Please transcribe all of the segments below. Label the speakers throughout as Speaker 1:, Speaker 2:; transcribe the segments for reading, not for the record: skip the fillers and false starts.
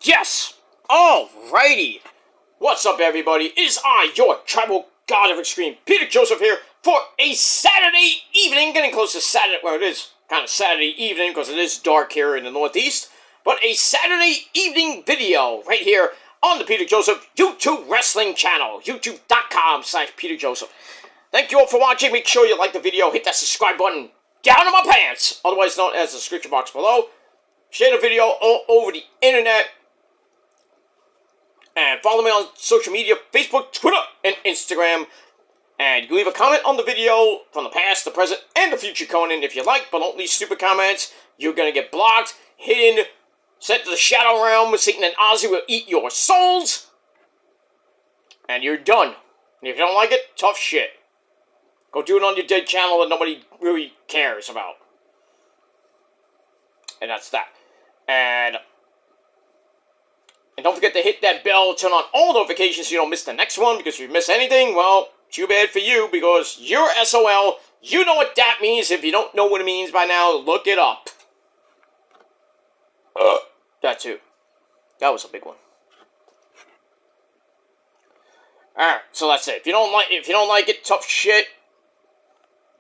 Speaker 1: Yes! Alrighty! What's up, everybody? It is I, your tribal god of extreme, Peter Joseph here, for a Saturday evening, getting close to Saturday, well, it is kind of Saturday evening, because it is dark here in the Northeast, but a Saturday evening video, right here, on the Peter Joseph YouTube Wrestling channel, youtube.com/Peter Joseph. Thank you all for watching. Make sure you like the video, hit that subscribe button down in my pants, otherwise known as the description box below. Share the video all over the internet. And follow me on social media, Facebook, Twitter, and Instagram. And you can leave a comment on the video from the past, the present, and the future Conan if you like, but don't leave stupid comments. You're going to get blocked, hidden, sent to the Shadow Realm, Satan and Ozzy will eat your souls. And you're done. And if you don't like it, tough shit. Go do it on your dead channel that nobody really cares about. And that's that. And don't forget to hit that bell, turn on all notifications so you don't miss the next one, because if you miss anything, well, too bad for you, because you're SOL. You know what that means. If you don't know what it means by now, look it up. That too. That was a big one. Alright, so that's it. If you don't like it, tough shit.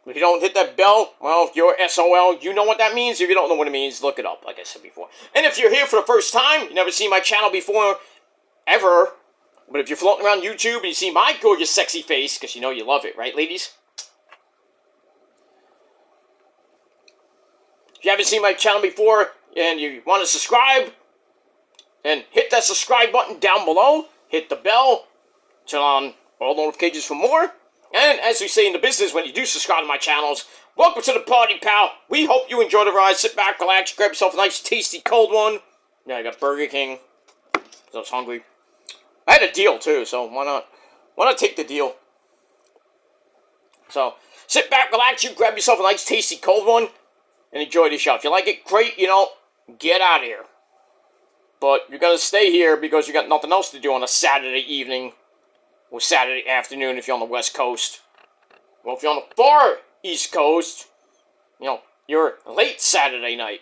Speaker 1: If you don't hit that bell, well, you're SOL. You know what that means. If you don't know what it means, look it up, like I said before. And if you're here for the first time, you never seen my channel before, ever, but if you're floating around YouTube and you see my gorgeous, sexy face, because you know you love it, right, ladies? If you haven't seen my channel before and you want to subscribe, then hit that subscribe button down below, hit the bell, turn on all notifications for more. And as we say in the business, when you do subscribe to my channels, welcome to the party, pal. We hope you enjoy the ride. Sit back, relax, grab yourself a nice, tasty, cold one. Yeah, I got Burger King, because I was hungry. I had a deal, too, so why not? Why not take the deal? So, sit back, relax, you grab yourself a nice, tasty, cold one, and enjoy the show. If you like it, great, get out of here. But you're going to stay here because you got nothing else to do on a Saturday evening. Or Saturday afternoon if you're on the West Coast. Well, if you're on the far East Coast, you're late Saturday night.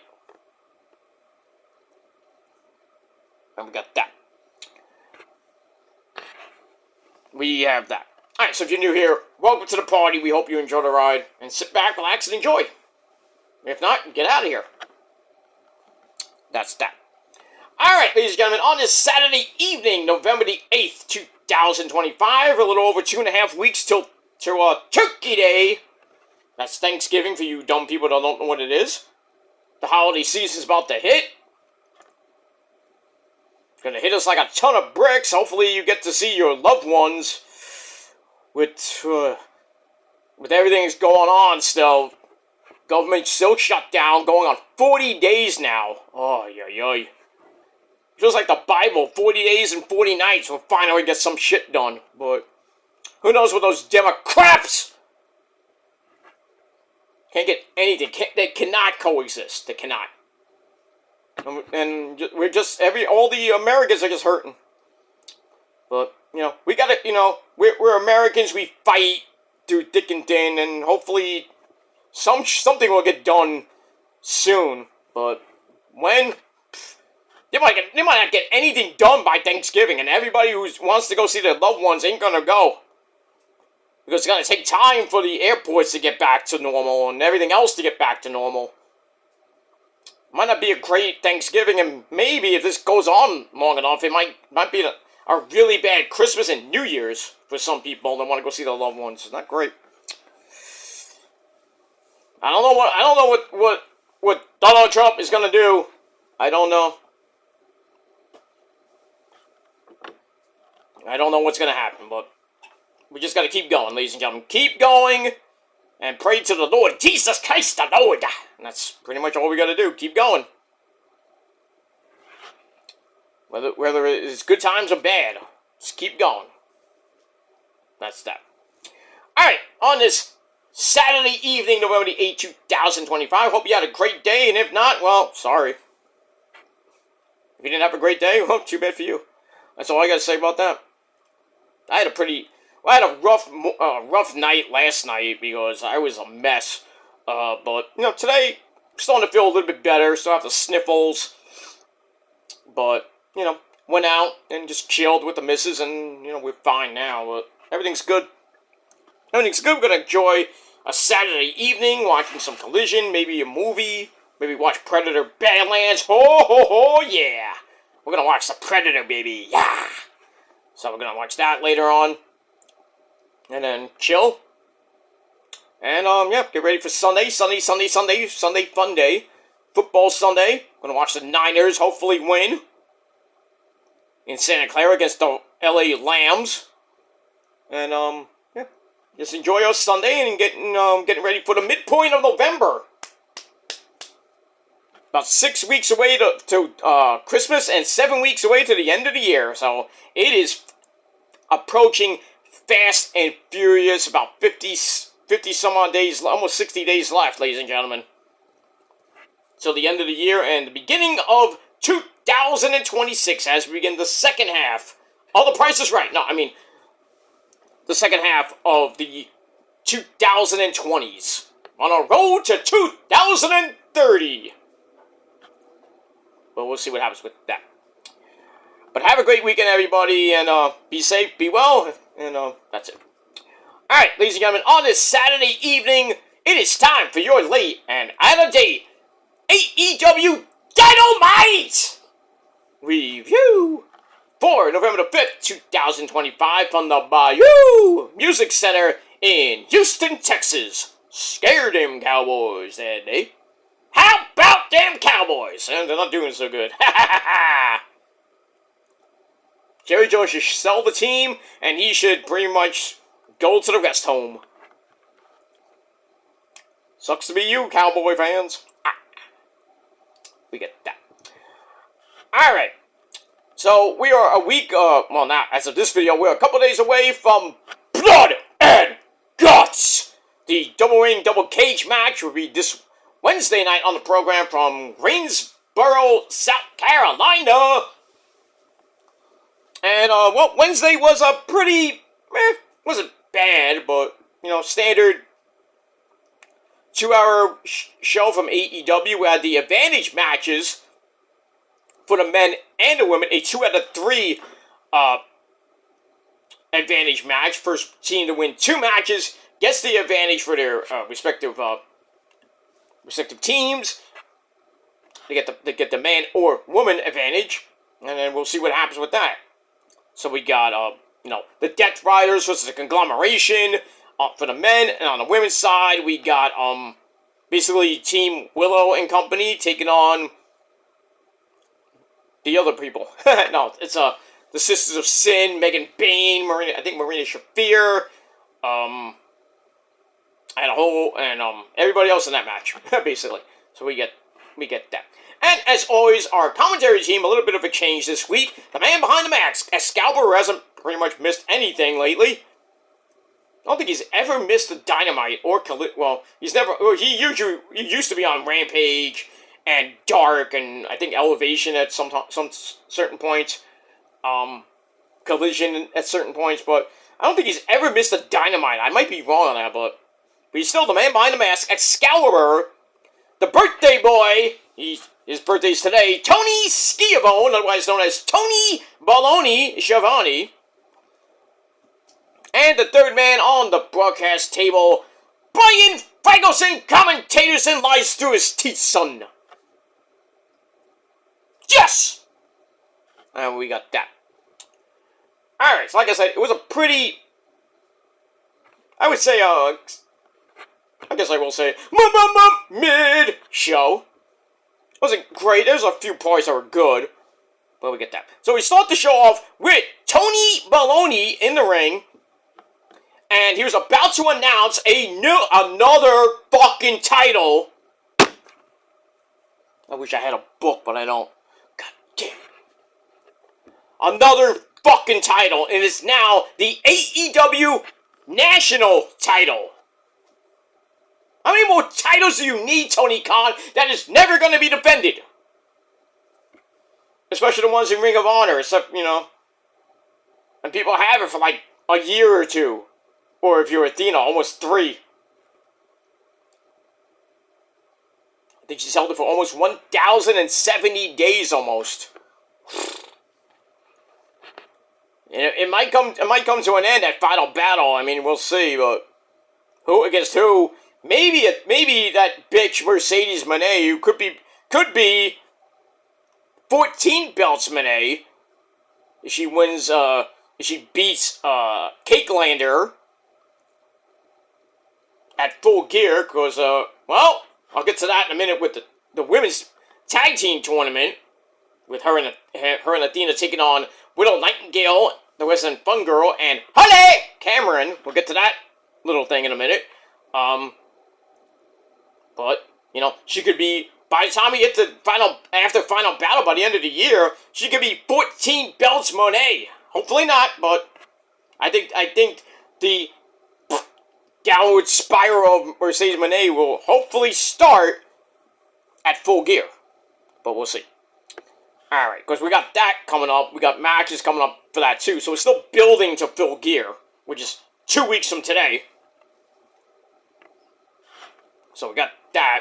Speaker 1: And we got that. We have that. Alright, so if you're new here, welcome to the party. We hope you enjoy the ride. And sit back, relax, and enjoy. If not, get out of here. That's that. Alright, ladies and gentlemen, on this Saturday evening, November the 8th, 2025, a little over 2.5 weeks till Turkey Day. That's Thanksgiving for you dumb people that don't know what it is. The holiday season's about to hit. It's gonna hit us like a ton of bricks. Hopefully you get to see your loved ones with everything that's going on still. Government's still shut down, going on 40 days now. Oh, yeah. Feels like the Bible, 40 days and 40 nights, we'll finally get some shit done. But who knows what those Democrats can't get anything. They cannot coexist. They cannot. And we're just, all the Americans are just hurting. But, we gotta, we're Americans, we fight through thick and thin, and hopefully something will get done soon. But when? They might not get anything done by Thanksgiving, and everybody who wants to go see their loved ones ain't gonna go. Because it's gonna take time for the airports to get back to normal, and everything else to get back to normal. Might not be a great Thanksgiving, and maybe if this goes on long enough, it might be a really bad Christmas and New Year's for some people that want to go see their loved ones. It's not great. I don't know what Donald Trump is gonna do. I don't know. I don't know what's going to happen, but we just got to keep going, ladies and gentlemen. Keep going and pray to the Lord. Jesus Christ, the Lord. And that's pretty much all we got to do. Keep going. Whether it's good times or bad, just keep going. That's that. Alright, on this Saturday evening, November the 8th, 2025, hope you had a great day, and if not, well, sorry. If you didn't have a great day, well, too bad for you. That's all I got to say about that. I had a rough night last night because I was a mess. But, today, starting to feel a little bit better. Still have the sniffles. But went out and just chilled with the missus, and, we're fine now, but everything's good. Everything's good. We're going to enjoy a Saturday evening, watching some Collision, maybe a movie, maybe watch Predator Badlands. Ho, ho, ho, yeah. We're going to watch the Predator, baby. Yeah. So we're going to watch that later on. And then chill. And, get ready for Sunday fun day. Football Sunday. Going to watch the Niners hopefully win in Santa Clara against the LA Lambs. And, just enjoy our Sunday and getting ready for the midpoint of November. About 6 weeks away to Christmas and 7 weeks away to the end of the year. So it is approaching fast and furious. About 50 some odd days, almost 60 days left, ladies and gentlemen. So the end of the year and the beginning of 2026 as we begin the second half. The Price is Right. No, I mean the second half of the 2020s. On a road to 2030. But we'll see what happens with that. But have a great weekend, everybody, and be safe, be well, and that's it. Alright, ladies and gentlemen, on this Saturday evening, it is time for your late and out-of-date AEW Dynamite review for November the 5th, 2025 from the Bayou Music Center in Houston, Texas. Scare them Cowboys that day. How about them Cowboys? And they're not doing so good. Jerry Jones should sell the team, and he should pretty much go to the rest home. Sucks to be you, Cowboy fans. We get that. Alright. So, we are a week, well, not as of this video, we're a couple days away from Blood and Guts! The double ring, double cage match will be this Wednesday night on the program from Greensboro, South Carolina. And, Wednesday was a pretty, wasn't bad, but, standard 2-hour show from AEW. We had the advantage matches for the men and the women, a 2 out of 3 advantage match. First team to win 2 matches gets the advantage for their respective teams. They get the man or woman advantage, and then we'll see what happens with that. So we got the Death Riders versus the Conglomeration for the men, and on the women's side we got basically Team Willow and company taking on the other people. No, it's the Sisters of Sin, Megan Bayne, Marina Shafir, and everybody else in that match, basically. So we get that. And as always, our commentary team, a little bit of a change this week. The man behind the mask, Excalibur, hasn't pretty much missed anything lately. I don't think he's ever missed a Dynamite or he's never. He used to be on Rampage and Dark and I think Elevation at some certain points, Collision at certain points, but I don't think he's ever missed a Dynamite. I might be wrong on that, but he's still the man behind the mask, Excalibur, the birthday boy. His birthday's today. Tony Schiavone, otherwise known as Tony Baloney Schiavone. And the third man on the broadcast table, Brian Fagelson, commentators and lies through his teeth, son. Yes! And we got that. Alright, so like I said, it was a pretty, I would say, I guess I will say, mid show. It wasn't great. There's a few parts that were good, but we get that. So we start the show off with Tony Baloney in the ring, and he was about to announce another fucking title. I wish I had a book, but I don't. God damn. Another fucking title, and it's now the AEW National title. How many more titles do you need, Tony Khan, that is never going to be defended? Especially the ones in Ring of Honor, except, and people have it for like a year or two. Or if you're Athena, almost 3. I think she's held it for almost 1,070 days almost. It might come to an end at Final Battle. I mean, we'll see, but who against who? Maybe that bitch Mercedes Moné, who could be 14 belts Moné. If she wins, if she beats Cake Lander at Full Gear, because well, I'll get to that in a minute with the women's tag team tournament with her and Athena taking on Widow Nightingale, the Resident Fun Girl, and Holly Cameron. We'll get to that little thing in a minute. But you know, she could be, by the time we get to after final battle by the end of the year, she could be 14 belts Moné. Hopefully not, but I think the downward spiral of Mercedes Moné will hopefully start at Full Gear. But we'll see. Alright, because we got that coming up. We got matches coming up for that too. So we're still building to Full Gear, which is 2 weeks from today. So we got that.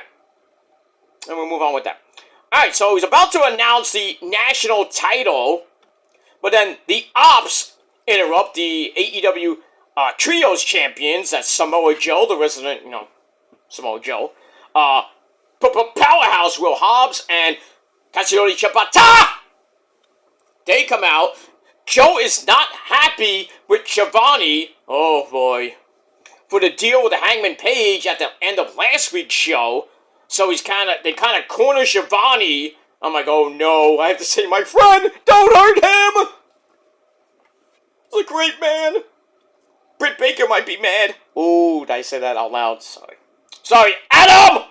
Speaker 1: And we'll move on with that. Alright, so he's about to announce the national title. But then the Opps interrupt the AEW Trios champions. That's Samoa Joe, the resident, Samoa Joe. Powerhouse Will Hobbs and Katsuyori Shibata. They come out. Joe is not happy with Shivani. Oh boy. For the deal with the Hangman Page at the end of last week's show. So they kind of corner Shivani. I'm like, oh no, I have to say, my friend, don't hurt him! He's a great man. Britt Baker might be mad. Oh, did I say that out loud? Sorry, Adam!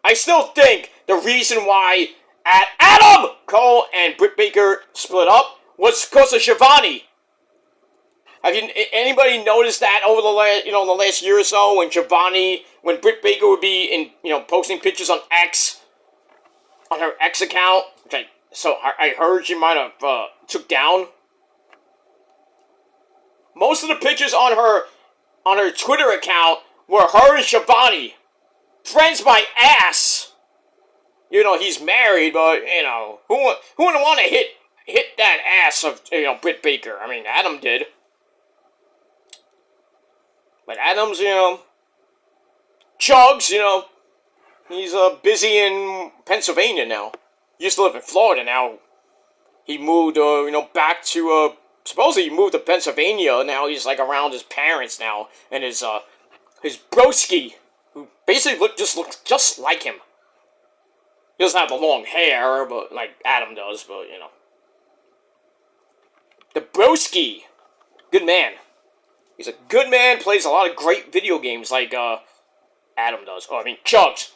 Speaker 1: I still think the reason why Adam Cole and Britt Baker split up was because of Shivani. Have anybody noticed that over the last year or so when Britt Baker would be posting pictures on her X account, which I heard she might have took down. Most of the pictures on her Twitter account were her and Shivani. Friends my ass. He's married, but who wouldn't want to hit that ass of Britt Baker? I mean, Adam did. But Adam's, Chugs, he's busy in Pennsylvania now. He used to live in Florida now. He moved, back to, supposedly he moved to Pennsylvania. Now he's, around his parents now. And his broski, who basically looks just like him. He doesn't have the long hair, but like Adam does, but, The broski, good man. He's a good man, plays a lot of great video games like Adam does. Oh, I mean, Chugs.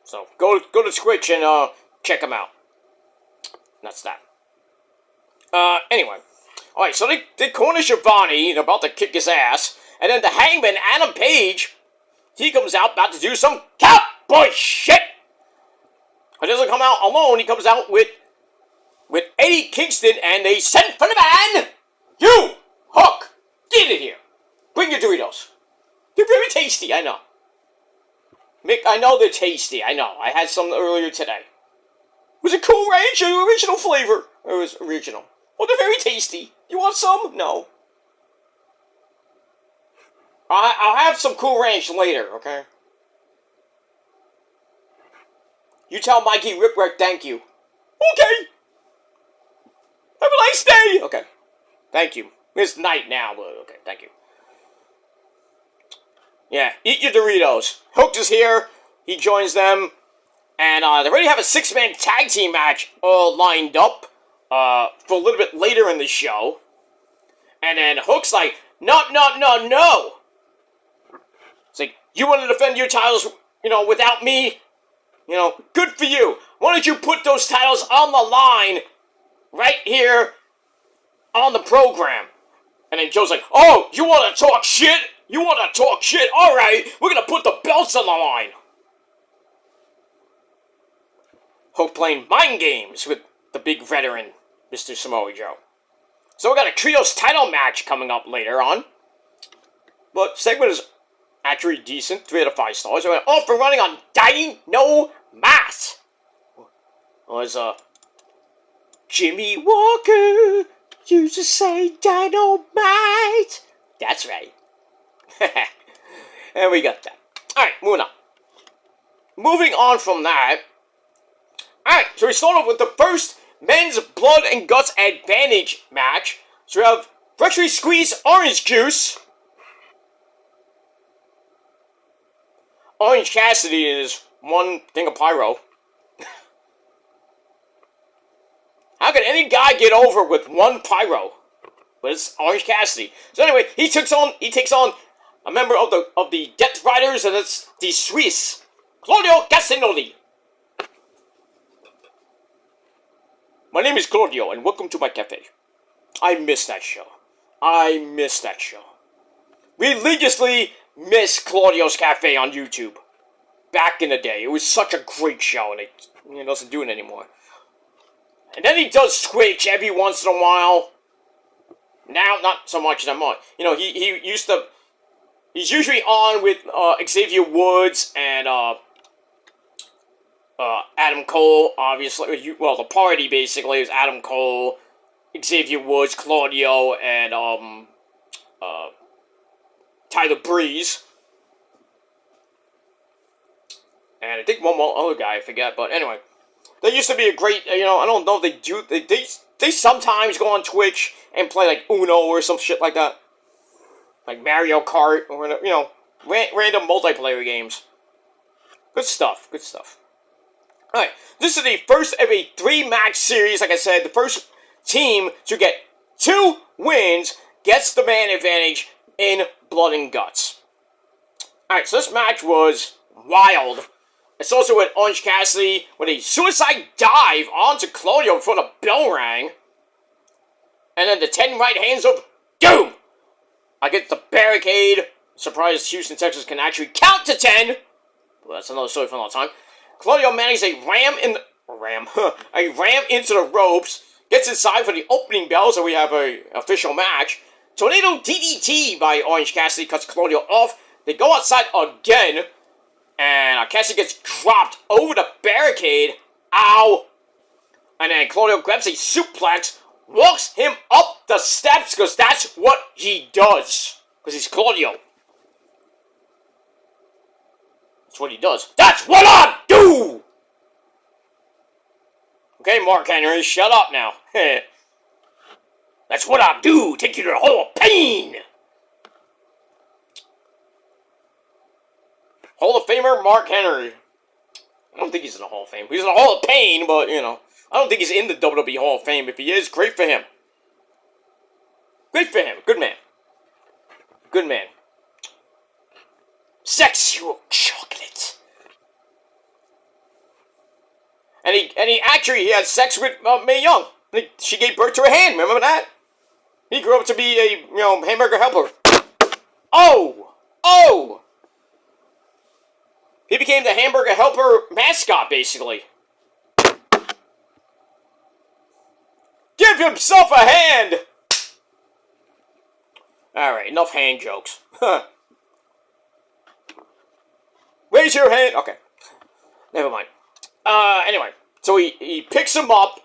Speaker 1: So, go to Twitch and check him out. That's that. Anyway. Alright, so they corner Shivani, they're about to kick his ass. And then the Hangman, Adam Page, he comes out about to do some cowboy shit. He doesn't come out alone, he comes out with Eddie Kingston, and they send for the man, you, Hook. Get in here. Bring your Doritos. They're very tasty, I know. Mick, I know they're tasty, I know. I had some earlier today. Was it Cool Ranch or original flavor? It was original. Well, they're very tasty. You want some? No. I'll have some Cool Ranch later, okay? You tell Mikey Ripwreck thank you. Okay. Have a nice day. Okay. Thank you. It's night now, but okay, thank you. Yeah, eat your Doritos. Hook is here. He joins them. And they already have a 6-man tag team match all lined up for a little bit later in the show. And then Hook's like, no. It's like, you want to defend your titles, without me? Good for you. Why don't you put those titles on the line right here on the program? And then Joe's like, oh, you want to talk shit? You want to talk shit? All right, we're going to put the belts on the line. Hook playing mind games with the big veteran, Mr. Samoa Joe. So we got a trios title match coming up later on. But segment is actually decent, 3 out of 5 stars. We're off and running on Dino Mass. Was Jimmy Walker used to say dynamite. That's right. And we got that. Alright, moving on. Moving on from that. Alright, so we start off with the first men's blood and guts advantage match. So we have freshly squeezed orange juice. Orange Cassidy is one thing of pyro. How can any guy get over with one pyro? But it's Orange Cassidy. So anyway, he takes on a member of the Death Riders, and it's the Swiss, Claudio Castagnoli. My name is Claudio, and welcome to my cafe. I miss that show. Religiously miss Claudio's Cafe on YouTube. Back in the day, it was such a great show, and it doesn't do it anymore. And then he does Twitch every once in a while. Now, not so much anymore. He's usually on with Xavier Woods and Adam Cole, obviously. Well, the party basically is Adam Cole, Xavier Woods, Claudio, and Tyler Breeze. And I think one more other guy, I forget, but anyway. They used to be a great, I don't know if they do, they sometimes go on Twitch and play like Uno or some shit like that. Like Mario Kart or, random multiplayer games. Good stuff. Alright, this is the first of a 3-match series, like I said. The first team to get 2 wins gets the man advantage in Blood and Guts. Alright, so this match was wild. It's also with Orange Cassidy with a suicide dive onto Claudio before the bell rang. And then the 10 right hands of doom against the barricade. Surprised Houston, Texas can actually count to 10. Well, that's another story for another time. Claudio manages a ram into the ropes. Gets inside for the opening bell, so we have an official match. Tornado DDT by Orange Cassidy cuts Claudio off. They go outside again. And Cassidy gets dropped over the barricade. Ow! And then Claudio grabs a suplex, walks him up the steps, because that's what he does. Because he's Claudio. That's what he does. That's what I do! Okay, Mark Henry, shut up now. That's what I do. Take you to the Hall of Pain. Hall of Famer Mark Henry. I don't think he's in the Hall of Fame. He's in the Hall of Pain, but, I don't think he's in the WWE Hall of Fame. If he is, great for him. Great for him. Good man. Good man. Sexual chocolate. And he had sex with Mae Young. She gave birth to a hand. Remember that? He grew up to be a, hamburger helper. Oh! He became the hamburger helper mascot, basically. Give himself a hand! Alright, enough hand jokes. Raise your hand. Okay. Never mind. Anyway. So he picks him up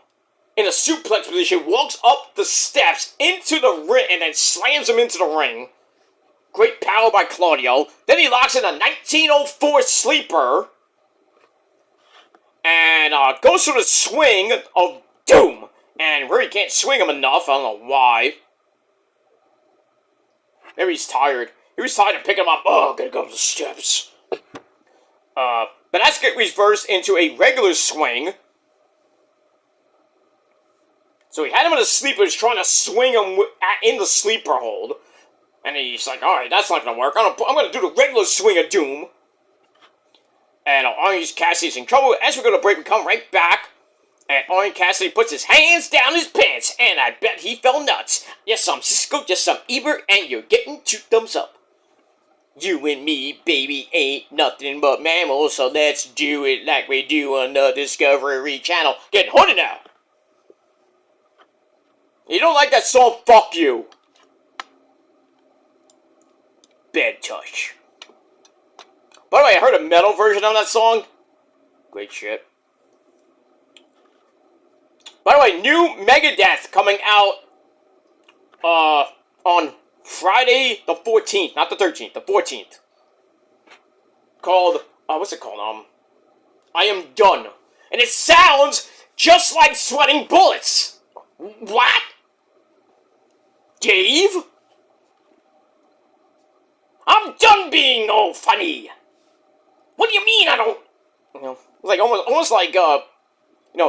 Speaker 1: in a suplex position, walks up the steps into the ring, and then slams him into the ring. Great power by Claudio. Then he locks in a 1904 sleeper. And goes for the swing of doom. And really can't swing him enough. I don't know why. Maybe he's tired. He was tired of picking him up. Oh, gotta go up the steps. But that's get reversed into a regular swing. So he had him in a sleeper. He's trying to swing him in the sleeper hold. And he's like, alright, that's not gonna work. I'm gonna do the regular swing of doom. And Orange Cassidy's in trouble. As we're gonna break, we come right back. And Orange Cassidy puts his hands down his pants. And I bet he fell nuts. Yes, some Cisco, just some Ebert, and you're getting 2 thumbs up. You and me, baby, ain't nothing but mammals. So let's do it like we do on the Discovery Channel. Get horny now. You don't like that song? Fuck you. Bad touch. By the way, I heard a metal version of that song. Great shit. By the way, new Megadeth coming out on Friday the 14th, not the 13th, the 14th. Called, what's it called? I Am Done. And it sounds just like Sweating Bullets. What? Dave? I'm done being all funny. What do you mean I don't... You know, like almost like,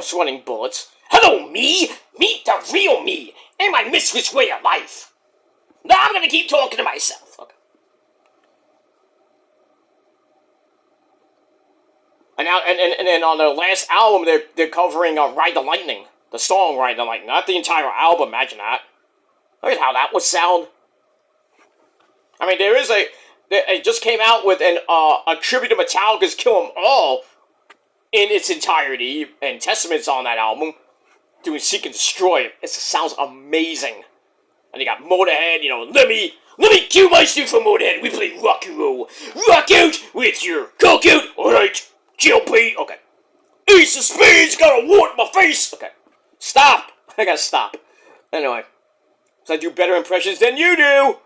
Speaker 1: Sweating Bullets. Hello, me! Meet the real me, and my mistress way of life. Now I'm gonna keep talking to myself. Okay. And then on the last album, they're covering Ride the Lightning. The song Ride the Lightning. Not the entire album, imagine that. Look at how that would sound. I mean, it just came out with a tribute to Metallica's Kill 'Em All in its entirety, and Testament's on that album, doing Seek and Destroy. It sounds amazing. And you got Motorhead, let me cue my stuff for Motorhead. We play rock and roll. Rock out with your coke out. Alright, GLP. Okay. Ace of Spades got a wart in my face. Okay. Stop. I gotta stop. Anyway. So I do better impressions than you do.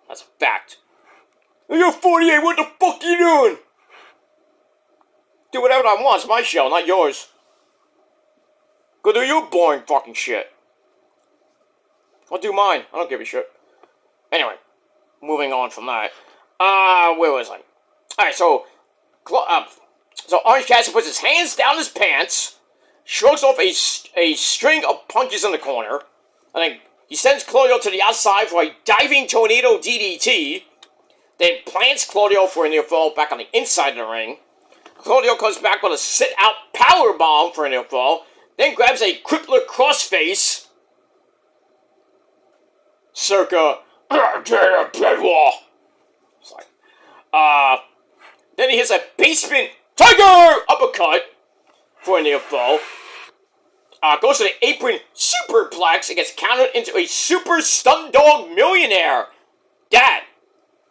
Speaker 1: That's a fact. You're 48, what the fuck are you doing? Do whatever I want, it's my show, not yours. Go do your boring fucking shit. I'll do mine, I don't give a shit. Anyway, moving on from that. Where was I? Alright, so Orange Cassidy puts his hands down his pants, shrugs off a string of punches in the corner, and then he sends Claudio to the outside for a diving tornado DDT, then plants Claudio for a near fall back on the inside of the ring. Claudio comes back with a sit-out powerbomb for a near fall, then grabs a crippler crossface, circa Benoit. Sorry. Then he hits a basement tiger uppercut for a near fall. Goes to the apron superplex and gets countered into a super stun dog millionaire. That,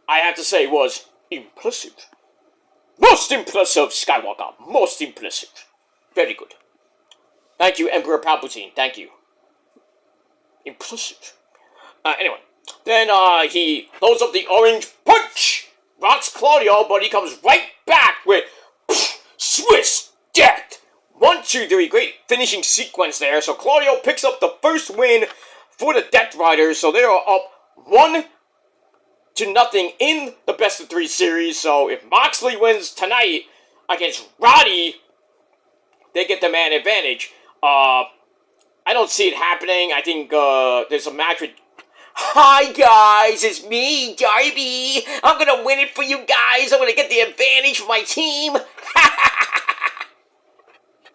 Speaker 1: I have to say, was impressive. Most impressive, Skywalker. Most impressive. Very good. Thank you, Emperor Palpatine. Thank you. Impressive. Anyway. Then, he loads up the orange punch. Rocks Claudio, but he comes right back with Swiss death. 1, 2, 3. Great finishing sequence there. So Claudio picks up the first win for the Death Riders. So they are up 1-0 in the best of 3 series. So if Moxley wins tonight against Roddy, they get the man advantage. I don't see it happening. I think there's a match with... Hi guys, it's me, Darby. I'm gonna win it for you guys. I'm gonna get the advantage for my team.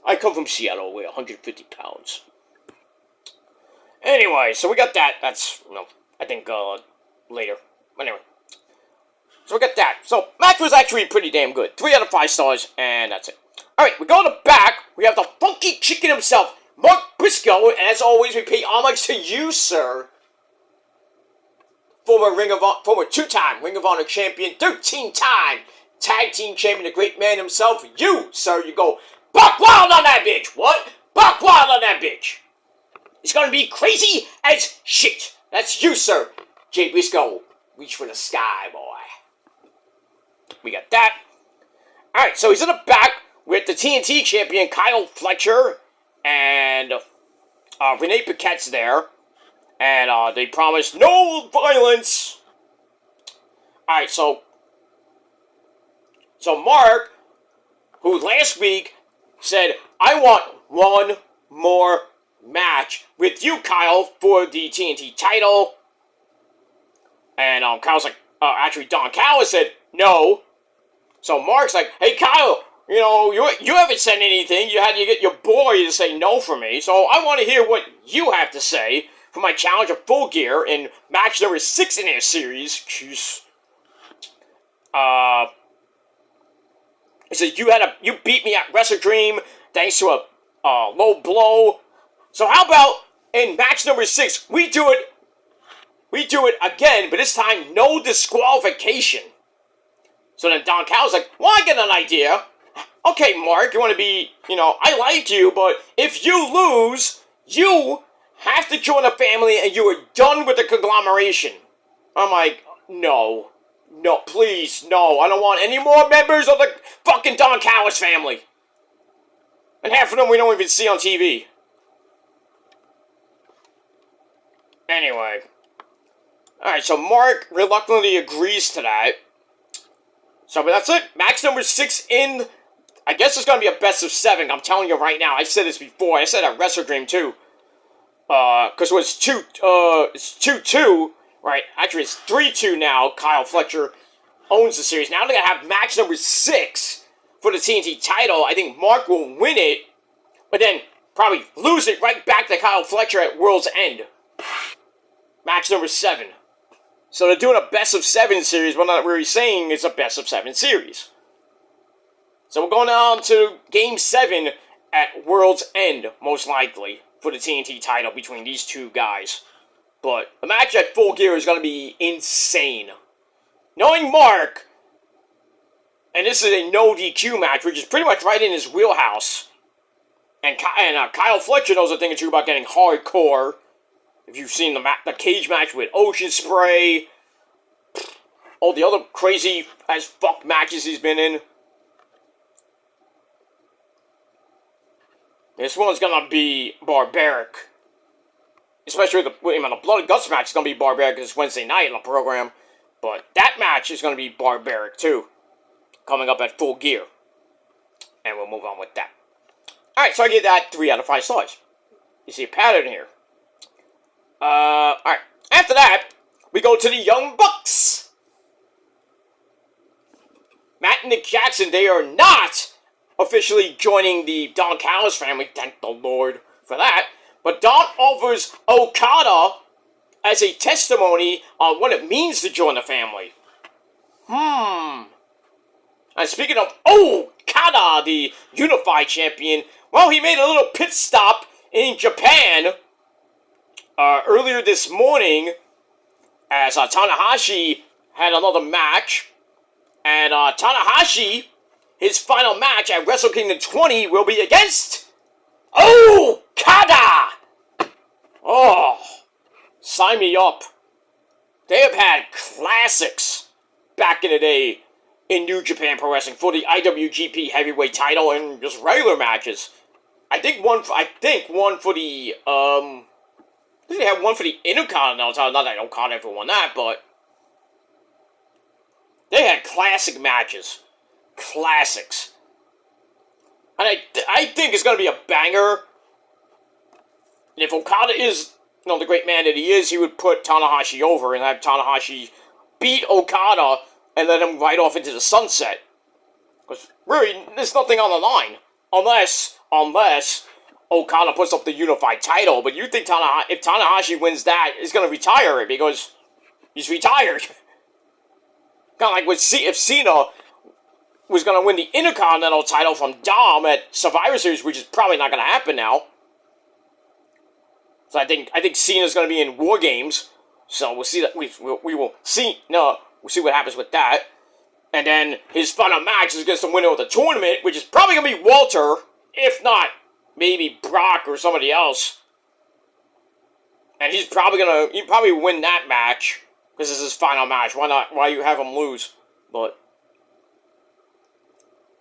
Speaker 1: I come from Seattle, weigh 150 pounds. Anyway, so we got that. That's, I think, later. Anyway. So we got that. So, match was actually pretty damn good. 3 out of 5 stars, and that's it. Alright, we go to the back. We have the funky chicken himself, Mark Briscoe, and as always, we pay homage to you, sir. Former 2-time Ring of Honor champion, 13-time tag team champion, the great man himself. You, sir, you go buck wild on that bitch. What? Buck wild on that bitch. It's gonna be crazy as shit. That's you, sir. Jay Briscoe, reach for the sky, boy. We got that. Alright, so he's in the back with the TNT champion, Kyle Fletcher, and Renee Paquette's there. And they promise no violence. Alright, so Mark, who last week said, I want one more match with you, Kyle, for the TNT title. And Kyle's like, actually Don Callis said no. So Mark's like, hey Kyle, you haven't said anything. You had to get your boy to say no for me. So I want to hear what you have to say for my challenge of Full Gear in match number 6 in their series. Jeez. He said you beat me at Wrestle Dream thanks to a low blow. So how about in match number 6 we do it again, but this time no disqualification. So then Don Callis like, well, I get an idea. okay, Mark, you want to be, I like you, but if you lose, you have to join a family and you are done with the conglomeration. I'm like, no, please, no, I don't want any more members of the fucking Don Callis family. And half of them we don't even see on TV. Anyway. Alright, so Mark reluctantly agrees to that. So, but that's it. Match number 6 in... I guess it's going to be a best of 7. I'm telling you right now. I said this before. I said at Wrestle Dream, too. Because it was 2-2. Right, actually it's 3-2 now. Kyle Fletcher owns the series. Now they're going to have match number 6 for the TNT title. I think Mark will win it, but then probably lose it right back to Kyle Fletcher at World's End. Match number 7. So they're doing a best of 7 series, but not really saying it's a best of 7 series. So we're going on to Game 7 at World's End, most likely, for the TNT title between these two guys. But the match at Full Gear is going to be insane. Knowing Mark, and this is a no DQ match, which is pretty much right in his wheelhouse. And Kyle Fletcher knows a thing or two about getting hardcore. If you've seen the cage match with Ocean Spray, all the other crazy as fuck matches he's been in. This one's gonna be barbaric. Especially the Blood and Guts match is gonna be barbaric because it's Wednesday night on the program. But that match is gonna be barbaric too. Coming up at Full Gear. And we'll move on with that. Alright, so I give that 3 out of 5 stars. You see a pattern here. Alright. After that, we go to the Young Bucks. Matt and Nick Jackson, they are not officially joining the Don Callis family. Thank the Lord for that. But Don offers Okada as a testimony on what it means to join the family. And speaking of Okada, the Unified Champion, well, he made a little pit stop in Japan earlier this morning as Tanahashi had another match. And Tanahashi, his final match at Wrestle Kingdom 20 will be against Okada! Oh, sign me up. They have had classics back in the day in New Japan Pro Wrestling for the IWGP Heavyweight title and just regular matches. I think one for the, I think they had one for the Intercontinental title. Not that Okada ever won that, but they had classic matches. Classics. And I think it's going to be a banger. And if Okada is, the great man that he is, he would put Tanahashi over and have Tanahashi beat Okada and let him ride off into the sunset. Because really, there's nothing on the line. Unless Okada puts up the unified title. But you think if Tanahashi wins that, he's going to retire it because he's retired. Kind of like if Cena was going to win the Intercontinental title from Dom at Survivor Series, which is probably not going to happen now. So I think Cena's going to be in War Games. So we'll see that we will see. No, we'll see what happens with that. And then his final match is against the winner of the tournament, which is probably going to be Walter, if not maybe Brock or somebody else. And he's probably win that match because this is his final match. Why not? Why you have him lose? But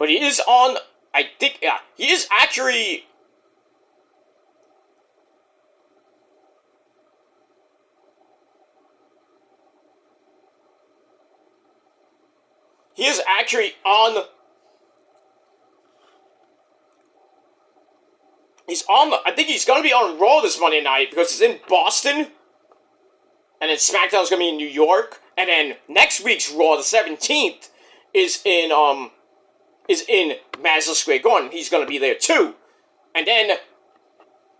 Speaker 1: he is on. I think he is actually. He is actually on. I think he's going to be on Raw this Monday night because it's in Boston. And then SmackDown's going to be in New York. And then next week's Raw, the 17th, is in Madison Square Garden. He's going to be there too. And then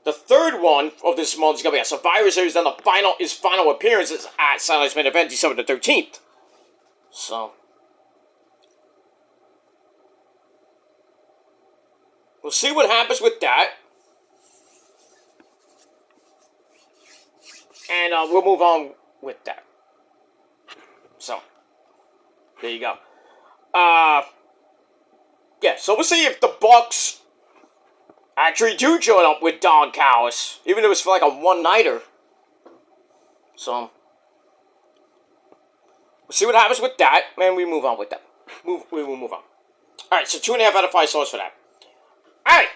Speaker 1: the third one of this month is going to be at Survivor Series. Then his final appearance is at Satellite Main Event, December the 13th. So we'll see what happens with that. And we'll move on with that. So, there you go. Yeah, So we'll see if the Bucks actually do join up with Don Callis, even if it's for like a one-nighter. So we'll see what happens with that, and we move on with that. We will move on. Alright, so 2.5 out of 5 stars for that. Alright,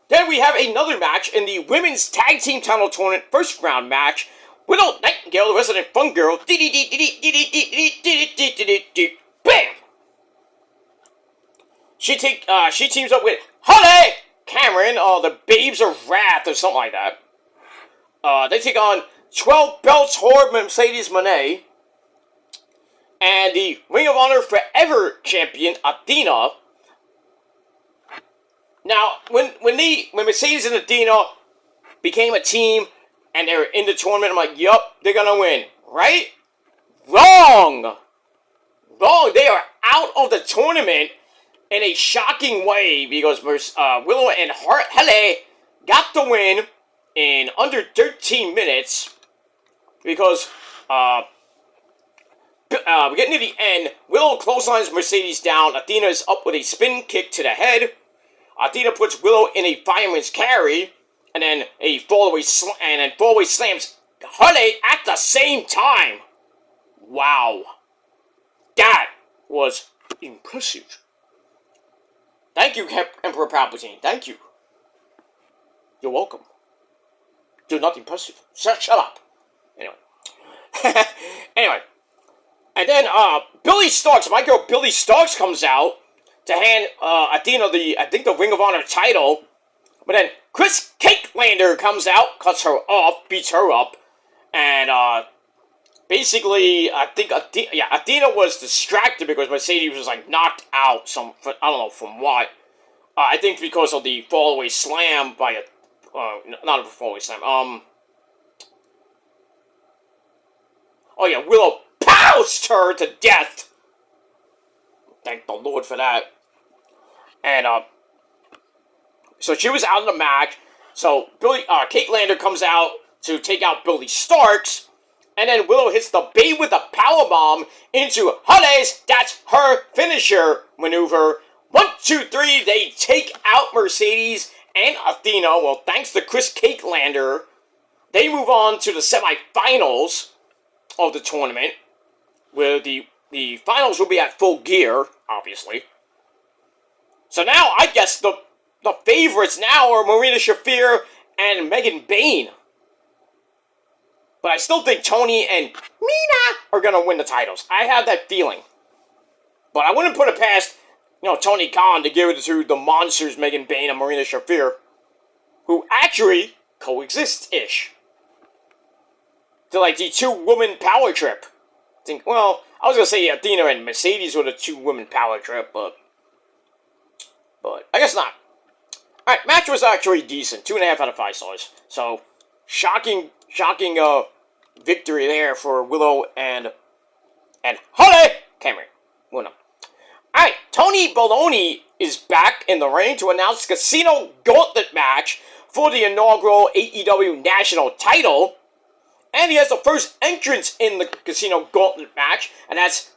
Speaker 1: then we have another match in the Women's Tag Team Title Tournament first round match. Willow Nightingale, the resident fun girl. Bam! She teams up with Holly Cameron, the Babes of Wrath, or something like that. They take on 12 belts whore Mercedes Moné and the Ring of Honor Forever champion Athena. Now, when Mercedes and Athena became a team and they were in the tournament, I'm like, yup, they're gonna win, right? Wrong. They are out of the tournament in a shocking way because Willow and Hele got the win in under 13 minutes because we're getting to the end. Willow clotheslines Mercedes down. Athena is up with a spin kick to the head. Athena puts Willow in a fireman's carry, and then a fallaway slams Hele at the same time. Wow, that was impressive. Thank you, Emperor Palpatine. Thank you. You're welcome. You're not impressive. Shut up. Anyway. And then, Billy Starks, my girl Billy Starks comes out to hand, Athena the Ring of Honor title. But then Chris Cakelander comes out, cuts her off, beats her up. And, basically, I think Athena was distracted because Mercedes was, like, knocked out I don't know from what. I think because of the fallaway slam by not a fallaway slam, oh yeah, Willow poused her to death. Thank the Lord for that. And, so she was out of the match. So, Cakelander comes out to take out Billy Starks. And then Willow hits the Babe with a powerbomb into Holly's, that's her finisher maneuver. 1, 2, 3, they take out Mercedes and Athena. Well, thanks to Chris Cakelander, they move on to the semifinals of the tournament, where the finals will be at Full Gear, obviously. So now, I guess the favorites now are Marina Shafir and Megan Bayne. But I still think Tony and Mina are going to win the titles. I have that feeling. But I wouldn't put it past, Tony Khan to give it to the monsters Megan Bayne and Marina Shafir, who actually coexist-ish. They're like the two-woman power trip. I was going to say Athena and Mercedes were the two-woman power trip, but I guess not. Alright, match was actually decent. 2.5 out of 5 stars. So, shocking victory there for Willow and Holly Cameron. Well, no. Alright, Tony Baloney is back in the ring to announce Casino Gauntlet match for the inaugural AEW National title. And he has the first entrance in the Casino Gauntlet match, and that's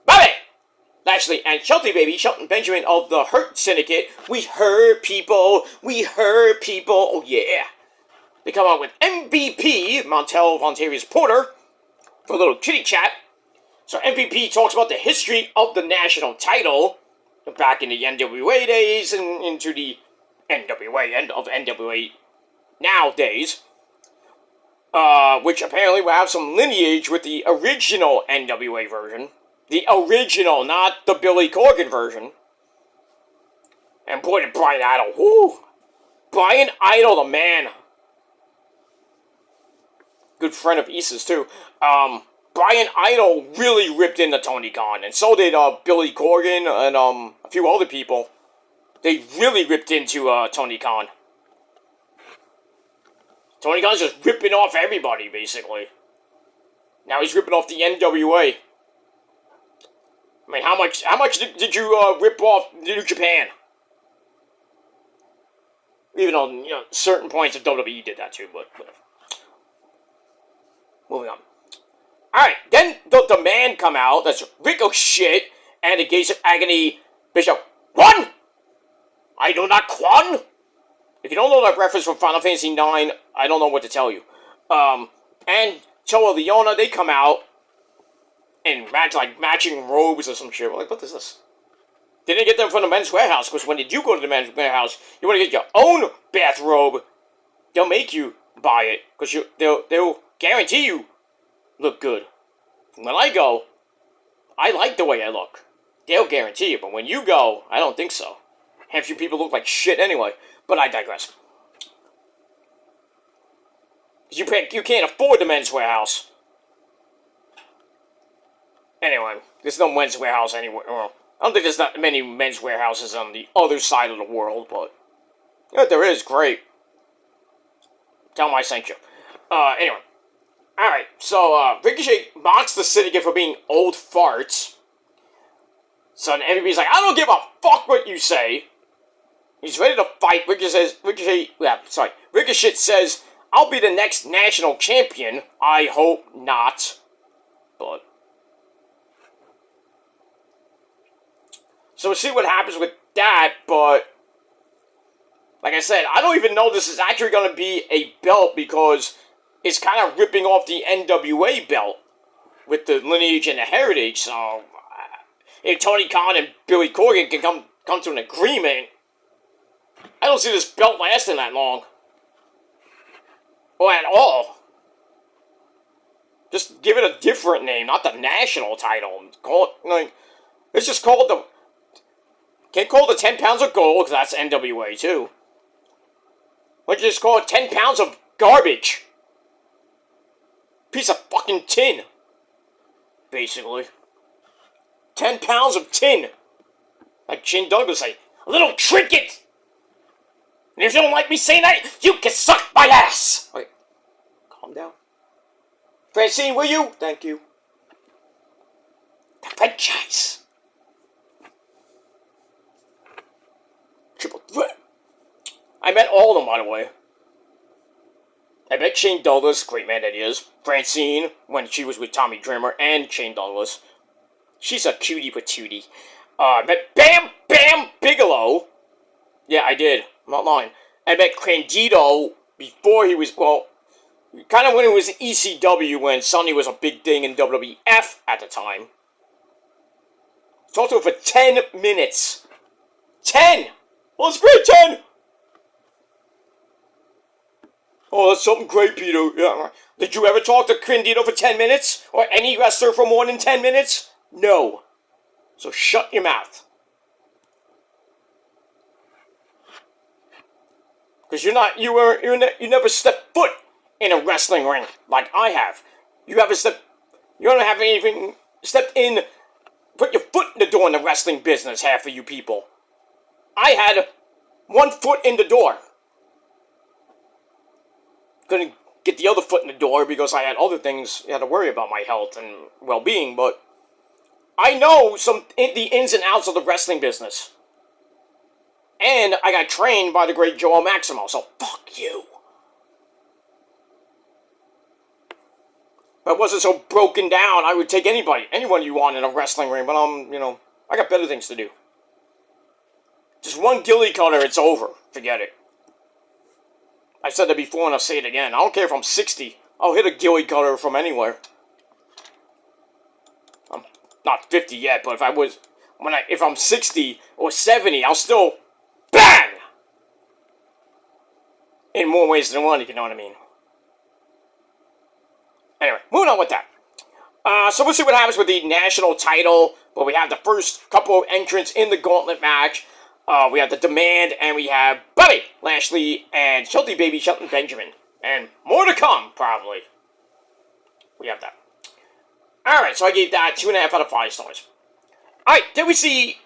Speaker 1: Bobby Lashley and Shelton Benjamin of the Hurt Syndicate. We heard people, oh yeah. They come out with MVP, Montel Vontavious Porter, for a little chitty chat. So MVP talks about the history of the national title, back in the NWA days and into the NWA, end of NWA nowadays. Which apparently will have some lineage with the original NWA version. The original, not the Billy Corgan version. And boy, did Brian Idol. Whoo! Brian Idol, the man. Good friend of Issa's, too. Brian Idol really ripped into Tony Khan. And so did Billy Corgan and a few other people. They really ripped into Tony Khan. Tony Khan's just ripping off everybody, basically. Now he's ripping off the NWA. I mean, how much did you rip off New Japan? Even on certain points of WWE did that too, but whatever. Moving on. Alright, then the man come out, that's Ricochet, and the Gates of Agony Bishop 1, I do not Quan. If you don't know that reference from Final Fantasy IX, I don't know what to tell you. And Toa Leona, they come out in matching robes or some shit. We're like, what is this? They didn't get them from the Men's Warehouse, because when you do go to the Men's Warehouse, you want to get your own bathrobe. They'll make you buy it, because they'll guarantee you look good. When I go, I like the way I look. They'll guarantee it, but when you go, I don't think so. Half you people look like shit anyway, but I digress. You can't afford the Men's Warehouse. Anyway, there's no Men's Warehouse anywhere. Well, I don't think there's not many Men's Warehouses on the other side of the world, but if there is, great. Tell them I sent you. Anyway. Alright, so, Ricochet mocks the Syndicate for being old farts. So everybody's like, I don't give a fuck what you say. He's ready to fight. Ricochet says, I'll be the next national champion. I hope not. But. So we'll see what happens with that, but. Like I said, I don't even know this is actually going to be a belt because it's kind of ripping off the NWA belt with the lineage and the heritage. So if Tony Khan and Billy Corgan can come to an agreement, I don't see this belt lasting that long. Or at all. Just give it a different name, not the national title. Call it, like, let's just call it the... Can't call it the 10 pounds of gold, because that's NWA too. Let's just call it 10 pounds of garbage. Piece of fucking tin. Basically. 10 pounds of tin. Like Shane Douglas say, a little trinket. And if you don't like me saying that, you can suck my ass. Okay, calm down. Francine, will you? Thank you. The franchise. Triple threat. I met all of them, by the way. I met Shane Douglas, great man that he is. Francine, when she was with Tommy Dreamer, and Shane Douglas. She's a cutie patootie. Met Bam Bam Bigelow. Yeah, I did. I'm not lying. I met Candido before he was, well, kind of when it was ECW, when Sonny was a big thing in WWF at the time. Talked to him for 10 minutes. 10! Well, it's great, 10! Oh, that's something great, Peter. Yeah. Did you ever talk to Candido for 10 minutes? Or any wrestler for more than 10 minutes? No. So shut your mouth. Because you never stepped foot in a wrestling ring like I have. You don't have anything stepped in, put your foot in the door in the wrestling business, half of you people. I had one foot in the door. Couldn't get the other foot in the door because I had other things I had to worry about my health and well-being, but I know the ins and outs of the wrestling business. And I got trained by the great Joel Maximo, so fuck you. If I wasn't so broken down, I would take anyone you want in a wrestling ring, but I got better things to do. Just one ghillie cutter, it's over. Forget it. I said that before and I'll say it again. I don't care if I'm 60. I'll hit a ghillie cutter from anywhere. I'm not 50 yet, but if I'm 60 or 70, I'll still bang! In more ways than one, if you know what I mean. Anyway, moving on with that. So we'll see what happens with the national title. But we have the first couple of entrants in the gauntlet match. We have the Demand, and we have Bobby Lashley and Shelton Benjamin. And more to come, probably. We have that. Alright, so I gave that 2.5 out of 5 stars. Alright, then we see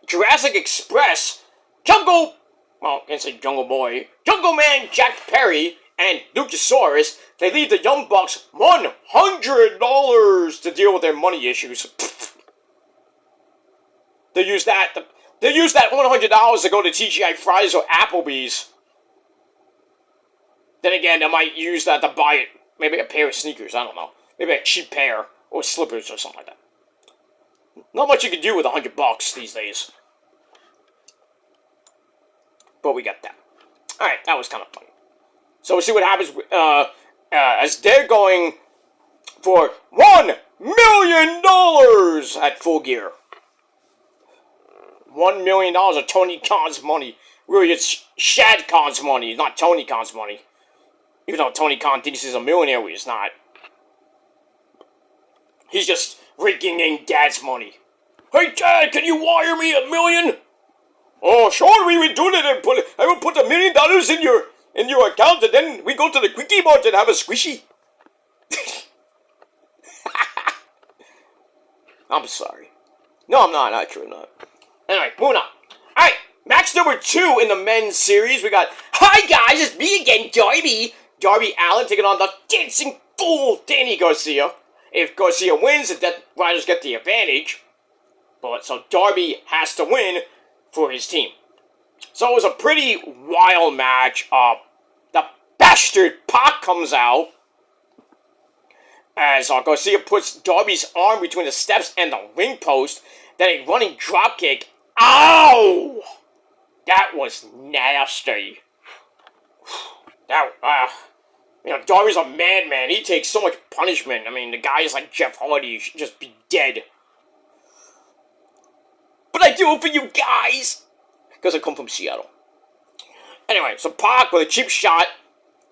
Speaker 1: Jurassic Express, Jungle Boy, Jungle Man Jack Perry, and Luchasaurus. They leave the Young Bucks $100 to deal with their money issues. They use that $100 to go to TGI Fridays or Applebee's. Then again, they might use that to buy maybe a pair of sneakers, I don't know. Maybe a cheap pair, or slippers, or something like that. Not much you can do with $100 these days. but we got that. Alright, that was kind of funny. So we'll see what happens as they're going for $1 million at Full Gear. $1 million of Tony Khan's money. Really, it's Shad Khan's money, not Tony Khan's money. Even though Tony Khan thinks he's a millionaire, well, he's not. He's just raking in Dad's money. Hey, Dad, can you wire me $1 million? Oh, sure, we will do that. I will put $1 million in your account, and then we go to the Quickie Mart and have a squishy. I'm sorry. No, I'm not. Actually, not. Anyway, moving on. Alright, match number 2 in the men's series. We got, hi guys, it's me again, Darby. Darby Allin taking on the dancing fool, Danny Garcia. If Garcia wins, the Death Riders get the advantage. But, so Darby has to win for his team. So it was a pretty wild match. The bastard Pac comes out as Garcia puts Darby's arm between the steps and the ring post. Then a running dropkick. Ow! That was nasty. Darby's a madman. He takes so much punishment. I mean, the guy is like Jeff Hardy. He should just be dead. But I do it for you guys. Because I come from Seattle. Anyway, so Pac with a cheap shot.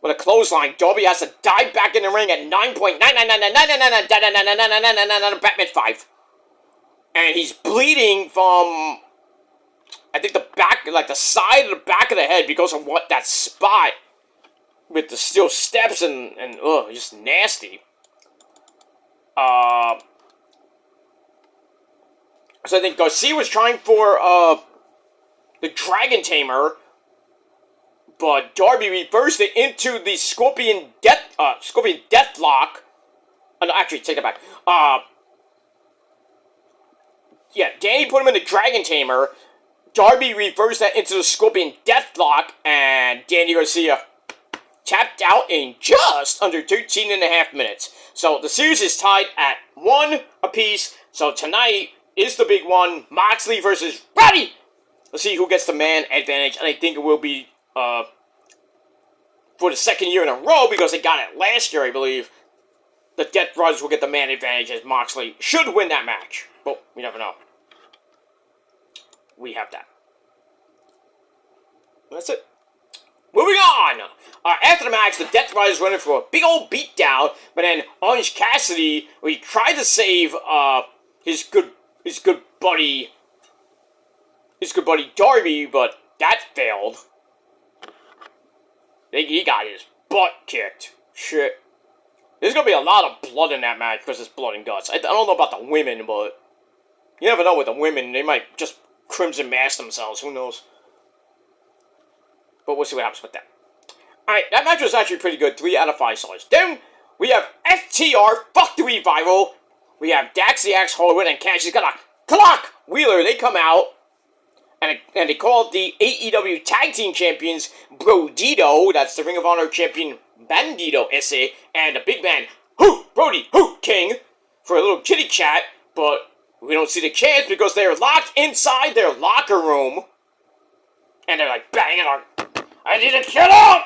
Speaker 1: With a clothesline. Darby has to dive back in the ring at 9.9999999999999 Batman 5. And he's bleeding from, I think the back, like the side of the back of the head because of what that spot with the steel steps and just nasty. So I think Garcia was trying for the Dragon Tamer, but Darby reversed it into the Scorpion Deathlock. No, actually, take it back. Yeah, Danny put him in the Dragon Tamer. Darby reversed that into the Scorpion Deathlock, and Danny Garcia tapped out in just under 13 and a half minutes. So the series is tied at 1 apiece. So tonight is the big one. Moxley versus Roddy. Let's see who gets the man advantage, and I think it will be for the second year in a row because they got it last year, I believe. The Death Brothers will get the man advantage as Moxley should win that match. But we never know. We have that. That's it. Moving on! After the match, the Death Riders went in for a big old beatdown, but then Orange Cassidy, he tried to save his good buddy Darby, but that failed. He got his butt kicked. Shit. There's gonna be a lot of blood in that match because it's blood and guts. I don't know about the women, but you never know with the women. They might just crimson mask themselves. Who knows? But we'll see what happens with that. Alright, that match was actually pretty good. 3 out of 5 stars. Then we have FTR, Fuck the Revival. We have Dax the Axe Hollywood and Cash. He's got a clock Wheeler. They come out. And they call the AEW Tag Team Champions Brodito. That's the Ring of Honor Champion Bandito SA. And the big man, Brody King, for a little kitty chat. But we don't see the chance because they're locked inside their locker room. And they're like banging on, I need to get out!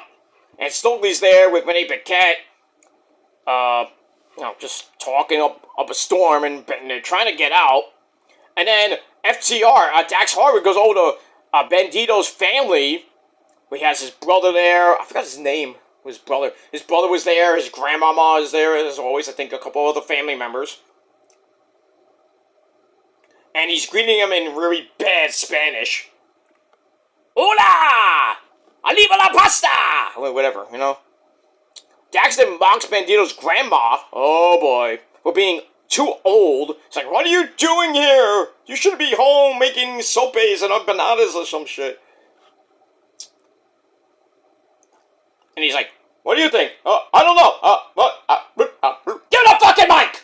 Speaker 1: And Stokely's there with Renee Paquette. Just talking up a storm and they're trying to get out. And then FTR, Dax Harwood goes over to Bandito's family. He has his brother there. I forgot his name. His brother was there. His grandmama is there, as always. I think a couple other family members. And he's greeting him in really bad Spanish. Hola! Arriba la pasta! Whatever, you know. Dax then mocks Bandito's grandma. Oh boy. For being too old. It's like, what are you doing here? You should be home making sopes and empanadas or some shit. And he's like, what do you think? I don't know. Give the fucking mic!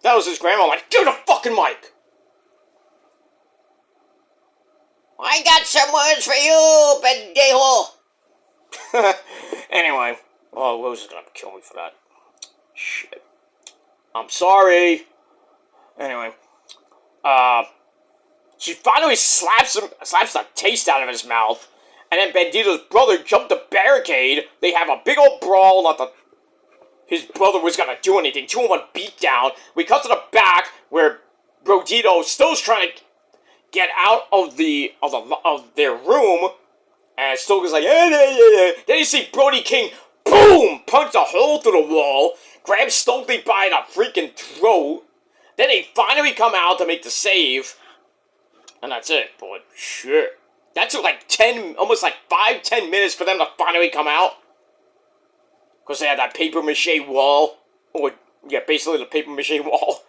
Speaker 1: That was his grandma, like, give the fucking mic! I got some words for you, pendejo! Anyway. Oh, Rose is gonna kill me for that. Shit. I'm sorry. Anyway. She finally slaps the taste out of his mouth, and then Bandito's brother jumped the barricade. They have a big old brawl. Not that his brother was gonna do anything. 2-on-1 beatdown. We cut to the back where Bandito still is trying to get out of their room, and still goes like, yeah. Then you see Brody King, boom, punch a hole through the wall, grab Stokely by the freaking throat. Then they finally come out to make the save. And that's it, but shit. That took like 10 minutes for them to finally come out. Because they had that paper mache wall. Or, yeah, basically the paper mache wall.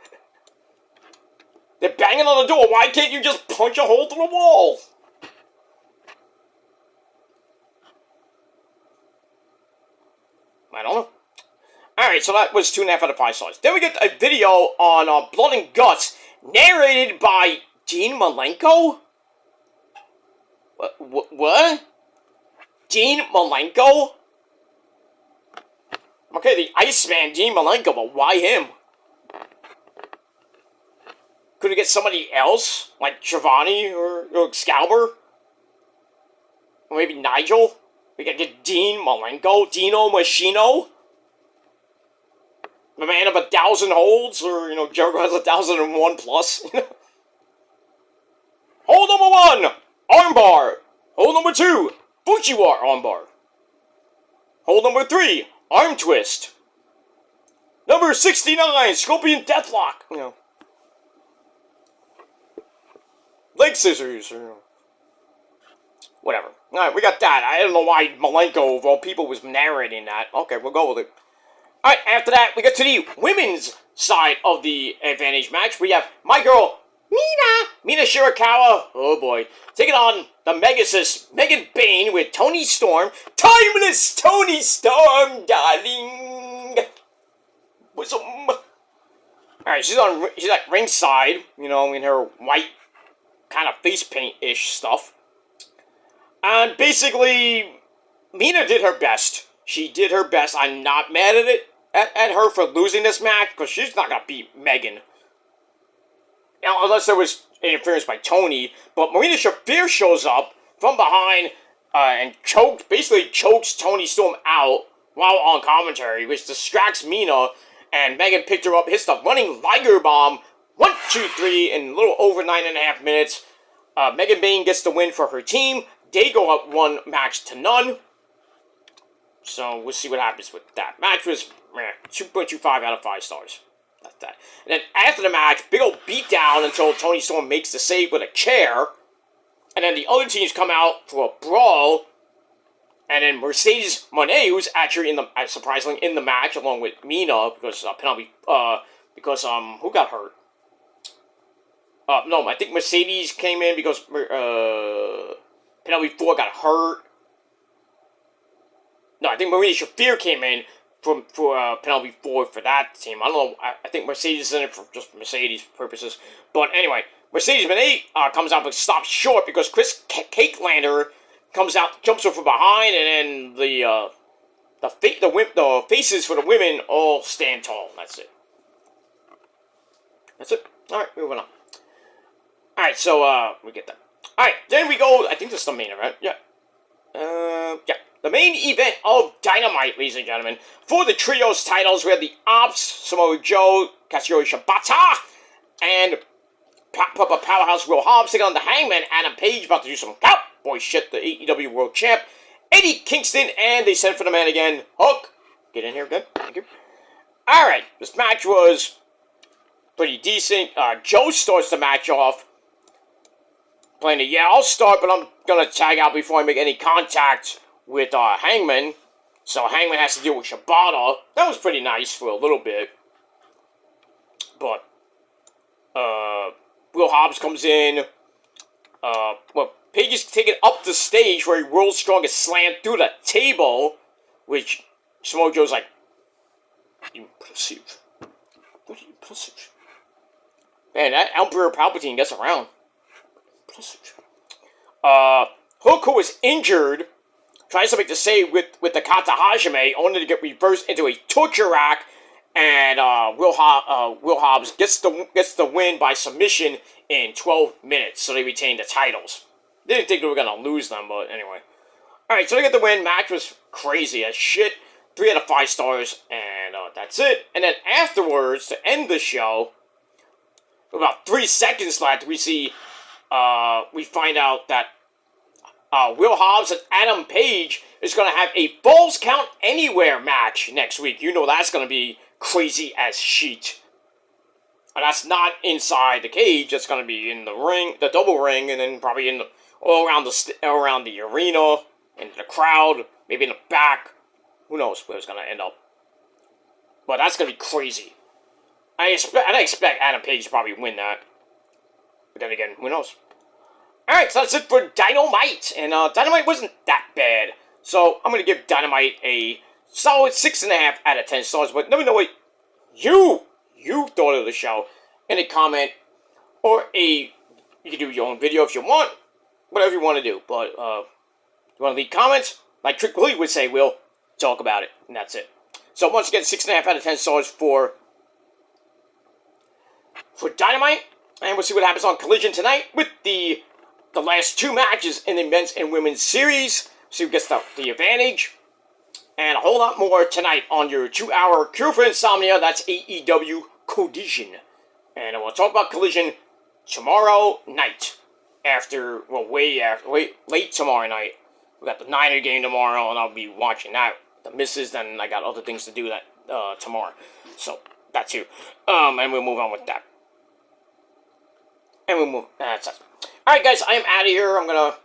Speaker 1: They're banging on the door. Why can't you just punch a hole through the wall? I don't know. Alright, so that was 2.5 out of 5 stars. Then we get a video on Blood and Guts, narrated by Dean Malenko? What? Dean Malenko? Okay, the Iceman, Dean Malenko, but why him? Couldn't get somebody else? Like Giovanni or Excalibur? Or maybe Nigel? We gotta get Dean Malenko? Dino Machino? The man of 1,000 holds? Or, Jericho has 1,001 plus? Hold number 1, armbar. Hold number 2, Fujiwara armbar. Hold number 3, arm twist. Number 69, Scorpion Deathlock. Leg scissors. Whatever. Alright, we got that. I don't know why Malenko, of all people, was narrating that. Okay, we'll go with it. Alright, after that, we get to the women's side of the Advantage match. We have my girl, Mina Shirakawa, oh boy, taking on the Megasis, Megan Bayne with Toni Storm. Timeless Toni Storm, darling. Alright, she's at ringside, in her white kind of face paint-ish stuff. And basically, Mina did her best. She did her best. I'm not mad at it, at her for losing this match, because she's not going to beat Megan. Unless there was interference by Tony, but Marina Shafir shows up from behind and basically chokes Toni Storm out while on commentary, which distracts Mina, and Megan picked her up, hits the running Liger Bomb, 1, 2, 3, in a little over 9.5 minutes. Megan Bayne gets the win for her team. They go up 1-0. So we'll see what happens with that. Match was 2.25 out of 5 stars. That's that. And then after the match, big old beatdown until Toni Storm makes the save with a chair. And then the other teams come out for a brawl. And then Mercedes Moné, who's actually surprisingly in the match along with Mina, because who got hurt? No, I think Mercedes came in because Penelope Ford got hurt. No, I think Marina Shafir came in for Penelope Ford for that team. I don't know. I think Mercedes is in it for just Mercedes purposes. But anyway, Mercedes Moné comes out but stops short because Chris Cakelander comes out, jumps her from behind, and then the faces for the women all stand tall. That's it. That's it. All right, moving on. All right, so we get that. All right, then we go. I think this is the main event. Yeah. Yeah. The main event of Dynamite, ladies and gentlemen. For the trios titles, we have the Opps, Samoa Joe, Katsuyori Shibata, and Papa Powerhouse Will Hobbs taking on the Hangman, Adam Page, about to do some cowboy shit, the AEW World Champ, Eddie Kingston, and they sent for the man again, Hook. Get in here, good. Thank you. Alright, this match was pretty decent. Joe starts the match off, playing it, yeah, I'll start, but I'm going to tag out before I make any contact with Hangman. So Hangman has to deal with Shibata. That was pretty nice for a little bit. But, Will Hobbs comes in. Page is taken up the stage where World's Strongest slammed through the table, which Samoa Joe's like, impressive. Very impressive. Man, that Emperor Palpatine gets around. Impressive. Hook, who was injured, tries to make the save with the Kata Hajime, only to get reversed into a torture rack and Will Hobbs gets the win by submission in 12 minutes, so they retain the titles. Didn't think they were gonna lose them, but anyway. All right, so they get the win. Match was crazy as shit. 3 out of 5 stars, and that's it. And then afterwards, to end the show, about 3 seconds left, we find out that Will Hobbs and Adam Page is going to have a Falls Count Anywhere match next week. You know that's going to be crazy as shit. And that's not inside the cage. That's going to be in the ring, the double ring, and then probably all around the arena, in the crowd, maybe in the back. Who knows where it's going to end up. But that's going to be crazy. I expect Adam Page to probably win that. But then again, who knows? Alright, so that's it for Dynamite. And Dynamite wasn't that bad. So I'm going to give Dynamite a solid 6.5 out of 10 stars. But let me know what you thought of the show in a comment. Or you can do your own video if you want. Whatever you want to do. But you want to leave comments? Like Trick Willie would say, we'll talk about it. And that's it. So once again, 6.5 out of 10 stars for Dynamite. And we'll see what happens on Collision tonight with the last 2 matches in the men's and women's series. See who gets the advantage. And a whole lot more tonight on your 2-hour Cure for Insomnia. That's AEW Collision. And we'll talk about Collision tomorrow night. Late tomorrow night. We got the Niner game tomorrow, and I'll be watching that. The misses, then I got other things to do that tomorrow. So, that too. And we'll move on with that. And we'll move. That's it. Alright, guys, I am out of here. I'm gonna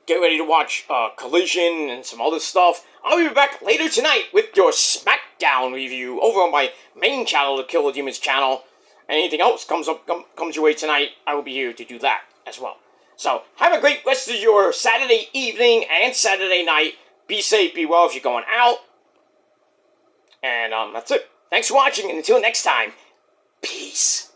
Speaker 1: get ready to watch Collision and some other stuff. I'll be back later tonight with your SmackDown review over on my main channel, the Killer Demons channel. And anything else comes your way tonight, I will be here to do that as well. So, have a great rest of your Saturday evening and Saturday night. Be safe, be well if you're going out. And that's it. Thanks for watching, and until next time, peace.